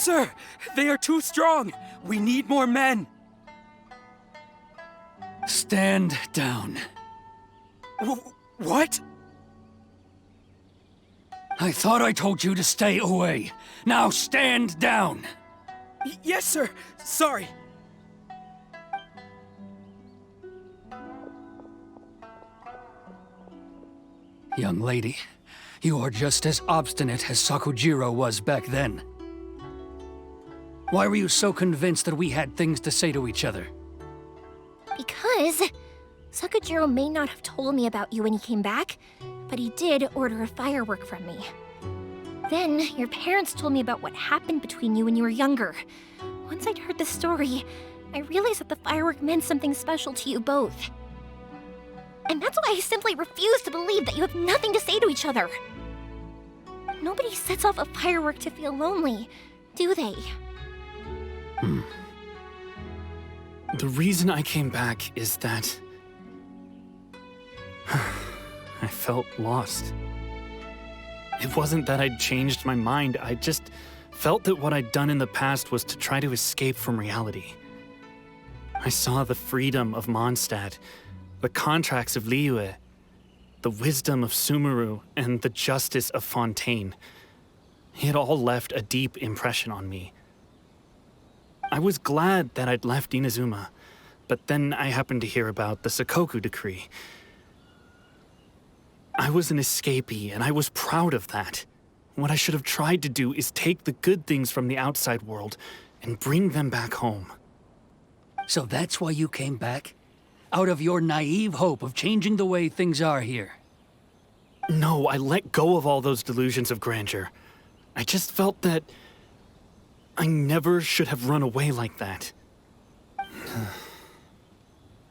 Sir, they are too strong. We need more men. Stand down. What? I thought I told you to stay away. Now stand down. Yes, sir. Sorry. Young lady, you are just as obstinate as Sakujiro was back then. Why were you so convinced that we had things to say to each other? Because Sakujiro may not have told me about you when he came back, but he did order a firework from me. Then, your parents told me about what happened between you when you were younger. Once I'd heard the story, I realized that the firework meant something special to you both. And that's why I simply refuse to believe that you have nothing to say to each other. Nobody sets off a firework to feel lonely, do they? The reason I came back is that I felt lost. It wasn't that I'd changed my mind, I just felt that what I'd done in the past was to try to escape from reality. I saw the freedom of Mondstadt, the contracts of Liyue, the wisdom of Sumeru, and the justice of Fontaine. It all left a deep impression on me. I was glad that I'd left Inazuma, but then I happened to hear about the Sakoku decree. I was an escapee, and I was proud of that. What I should have tried to do is take the good things from the outside world and bring them back home. So that's why you came back? Out of your naive hope of changing the way things are here? No, I let go of all those delusions of grandeur. I just felt that I never should have run away like that.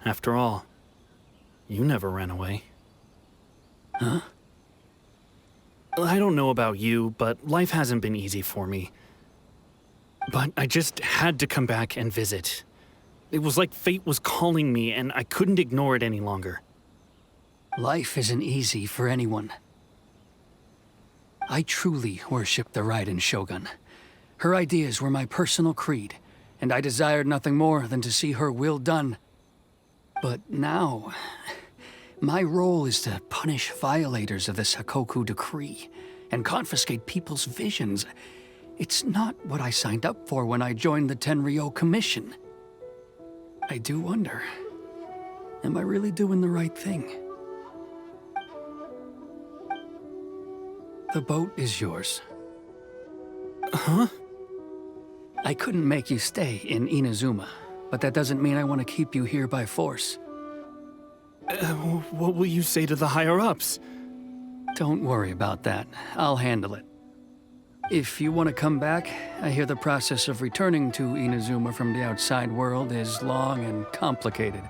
After all, you never ran away. Huh? I don't know about you, but life hasn't been easy for me. But I just had to come back and visit. It was like fate was calling me, and I couldn't ignore it any longer. Life isn't easy for anyone. I truly worship the Raiden Shogun. Her ideas were my personal creed, and I desired nothing more than to see her will done. But now, my role is to punish violators of the Sakoku decree and confiscate people's visions. It's not what I signed up for when I joined the Tenryou Commission. I do wonder, am I really doing the right thing? The boat is yours. Huh? I couldn't make you stay in Inazuma, but that doesn't mean I want to keep you here by force. What will you say to the higher-ups? Don't worry about that. I'll handle it. If you want to come back, I hear the process of returning to Inazuma from the outside world is long and complicated,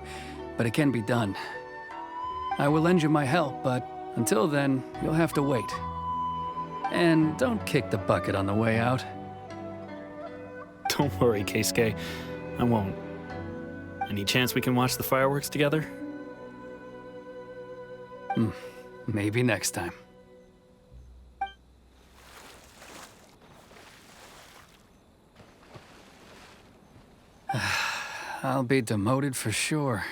but it can be done. I will lend you my help, but until then, you'll have to wait. And don't kick the bucket on the way out. Don't worry, Keisuke. I won't. Any chance we can watch the fireworks together? Maybe next time. I'll be demoted for sure.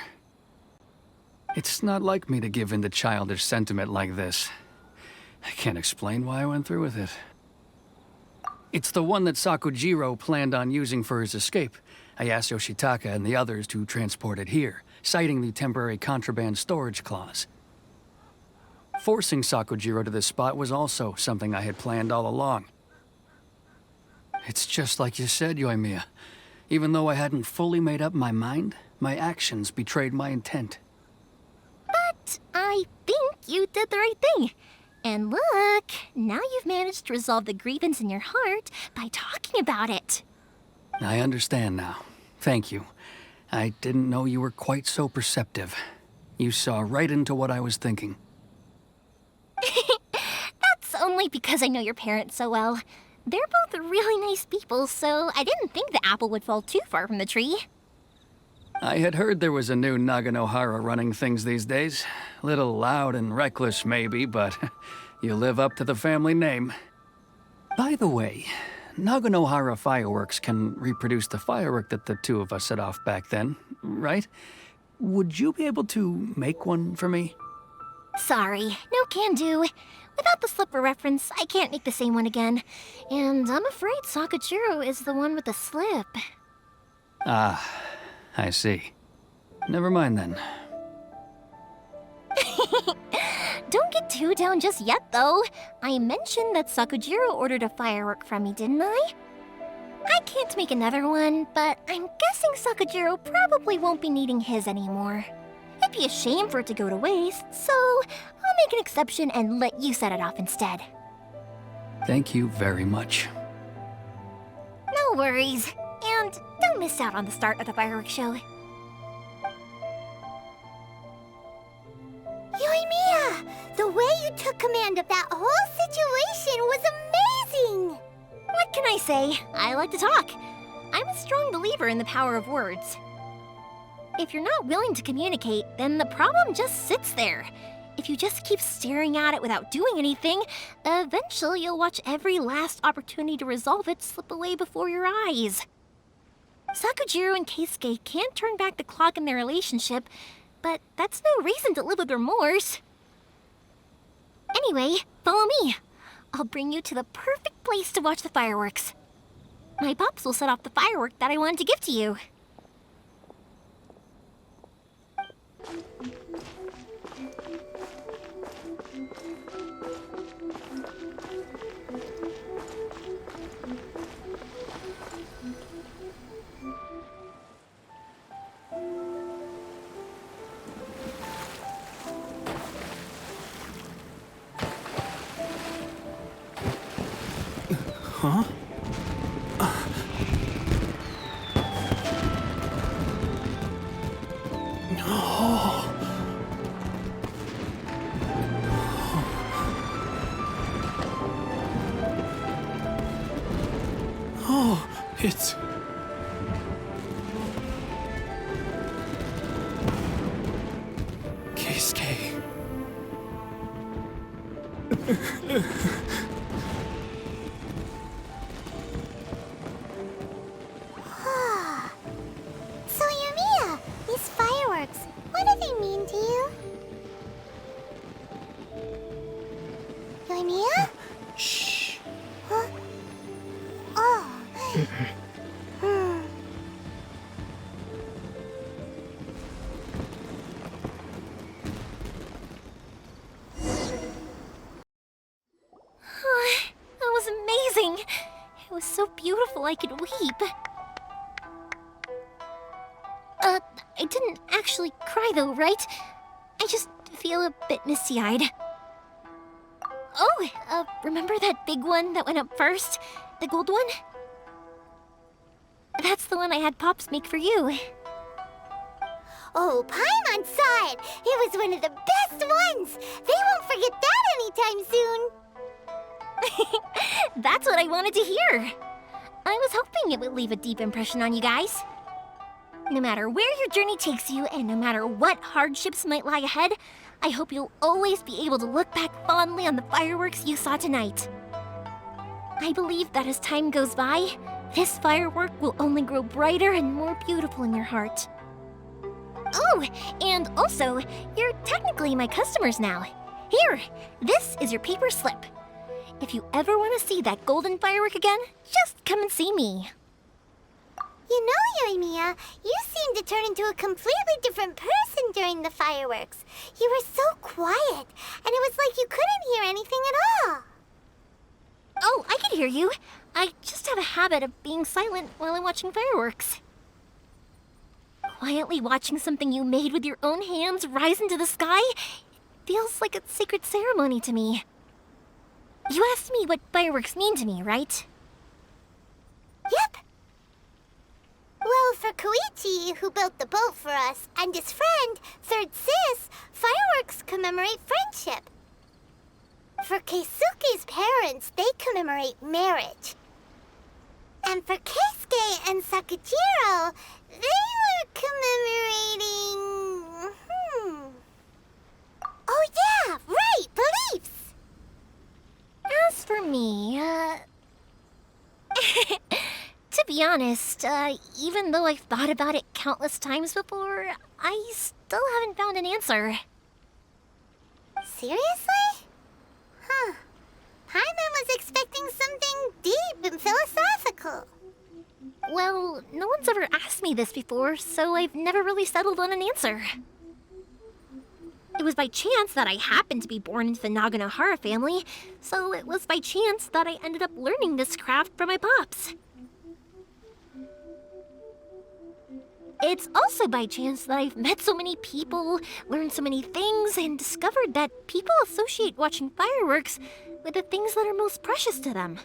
It's not like me to give in to childish sentiment like this. I can't explain why I went through with it. It's the one that Sakujiro planned on using for his escape. I asked Yoshitaka and the others to transport it here, citing the temporary contraband storage clause. Forcing Sakujiro to this spot was also something I had planned all along. It's just like you said, Yoimiya. Even though I hadn't fully made up my mind, my actions betrayed my intent. But I think you did the right thing. And look, now you've managed to resolve the grievance in your heart by talking about it. I understand now. Thank you. I didn't know you were quite so perceptive. You saw right into what I was thinking. That's only because I know your parents so well. They're both really nice people, so I didn't think the apple would fall too far from the tree. I had heard there was a new Naganohara running things these days. Little loud and reckless, maybe, but you live up to the family name. By the way, Naganohara Fireworks can reproduce the firework that the two of us set off back then, right? Would you be able to make one for me? Sorry, no can do. Without the slipper reference, I can't make the same one again. And I'm afraid Sakajiro is the one with the slip. Ah, I see. Never mind then. Don't get too down just yet, though. I mentioned that Sakujiro ordered a firework from me, didn't I? I can't make another one, but I'm guessing Sakujiro probably won't be needing his anymore. It'd be a shame for it to go to waste, so I'll make an exception and let you set it off instead. Thank you very much. No worries. And don't miss out on the start of the fireworks show. Yoimiya! The way you took command of that whole situation was amazing! What can I say? I like to talk. I'm a strong believer in the power of words. If you're not willing to communicate, then the problem just sits there. If you just keep staring at it without doing anything, eventually you'll watch every last opportunity to resolve it slip away before your eyes. Sakujiro and Keisuke can't turn back the clock in their relationship, but that's no reason to live with remorse. Anyway, follow me. I'll bring you to the perfect place to watch the fireworks. My pops will set off the firework that I wanted to give to you. Huh? Oh, it's... Keisuke. So Yoimiya, these fireworks, what do they mean to you? Yoimiya? Shh. Huh? Oh. That was amazing. It was so beautiful I could weep. I didn't actually cry though, right? I just feel a bit misty-eyed. Oh, remember that big one that went up first? The gold one? That's the one I had Pops make for you. Oh, Paimon saw it! It was one of the best ones! They won't forget that anytime soon! That's what I wanted to hear. I was hoping it would leave a deep impression on you guys. No matter where your journey takes you, and no matter what hardships might lie ahead, I hope you'll always be able to look back fondly on the fireworks you saw tonight. I believe that as time goes by, this firework will only grow brighter and more beautiful in your heart. Oh, and also, you're technically my customers now. Here, this is your paper slip. If you ever want to see that golden firework again, just come and see me. You know, Yoimiya, you seemed to turn into a completely different person during the fireworks. You were so quiet, and it was like you couldn't hear anything at all. Oh, I can hear you. I just have a habit of being silent while I'm watching fireworks. Quietly watching something you made with your own hands rise into the sky feels like a sacred ceremony to me. You asked me what fireworks mean to me, right? Yep. Well, for Koichi, who built the boat for us, and his friend, Third Sis, fireworks commemorate friendship. For Keisuke's parents, they commemorate marriage. And for Keisuke and Sakujiro, they were commemorating... Oh yeah, right, beliefs! As for me, gotta be honest, even though I've thought about it countless times before, I still haven't found an answer. Seriously? Huh. Paimon was expecting something deep and philosophical. Well, no one's ever asked me this before, so I've never really settled on an answer. It was by chance that I happened to be born into the Naganohara family, so it was by chance that I ended up learning this craft from my pops. It's also by chance that I've met so many people, learned so many things, and discovered that people associate watching fireworks with the things that are most precious to them.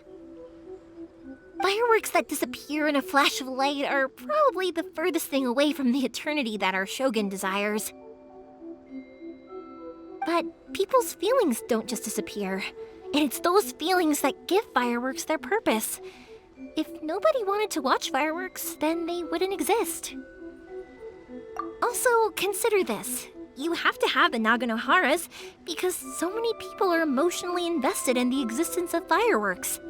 Fireworks that disappear in a flash of light are probably the furthest thing away from the eternity that our shogun desires. But people's feelings don't just disappear, and it's those feelings that give fireworks their purpose. If nobody wanted to watch fireworks, then they wouldn't exist. Also, consider this. You have to have the Naganoharas because so many people are emotionally invested in the existence of fireworks.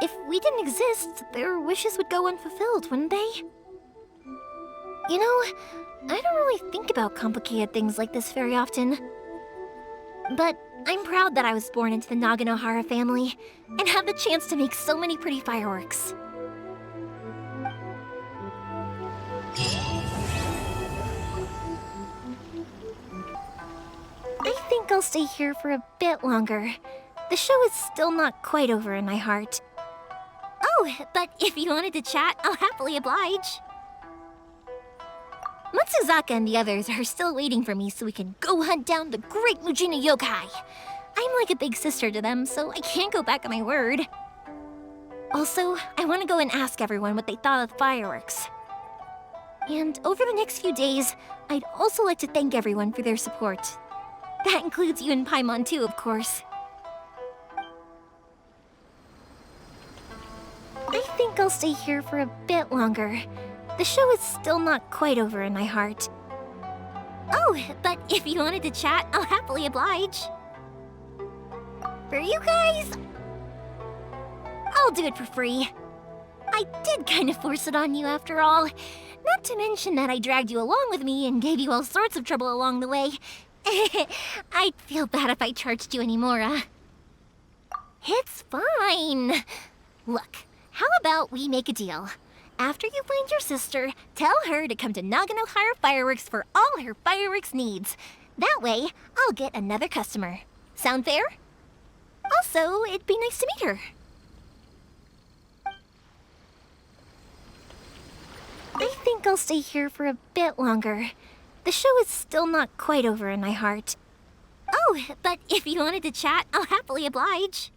If we didn't exist, their wishes would go unfulfilled, wouldn't they? You know, I don't really think about complicated things like this very often. But I'm proud that I was born into the Naganohara family and have the chance to make so many pretty fireworks. I think I'll stay here for a bit longer. The show is still not quite over in my heart. Oh, but if you wanted to chat, I'll happily oblige. Matsuzaka and the others are still waiting for me so we can go hunt down the great Mujina yokai. I'm like a big sister to them, so I can't go back on my word. Also, I want to go and ask everyone what they thought of the fireworks. And over the next few days, I'd also like to thank everyone for their support. That includes you and Paimon too, of course. I think I'll stay here for a bit longer. The show is still not quite over in my heart. Oh, but if you wanted to chat, I'll happily oblige. For you guys, I'll do it for free. I did kind of force it on you after all. Not to mention that I dragged you along with me and gave you all sorts of trouble along the way. I'd feel bad if I charged you anymore, It's fine. Look, how about we make a deal? After you find your sister, tell her to come to Naganohara Fireworks for all her fireworks needs. That way, I'll get another customer. Sound fair? Also, it'd be nice to meet her. I think I'll stay here for a bit longer. The show is still not quite over in my heart. Oh, but if you wanted to chat, I'll happily oblige.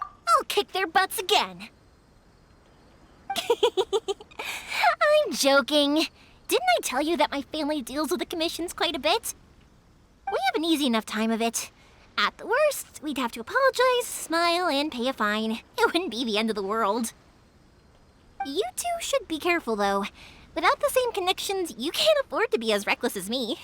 I'll kick their butts again. I'm joking. Didn't I tell you that my family deals with the commissions quite a bit? We have an easy enough time of it. At the worst, we'd have to apologize, smile, and pay a fine. It wouldn't be the end of the world. You two should be careful, though. Without the same connections, you can't afford to be as reckless as me.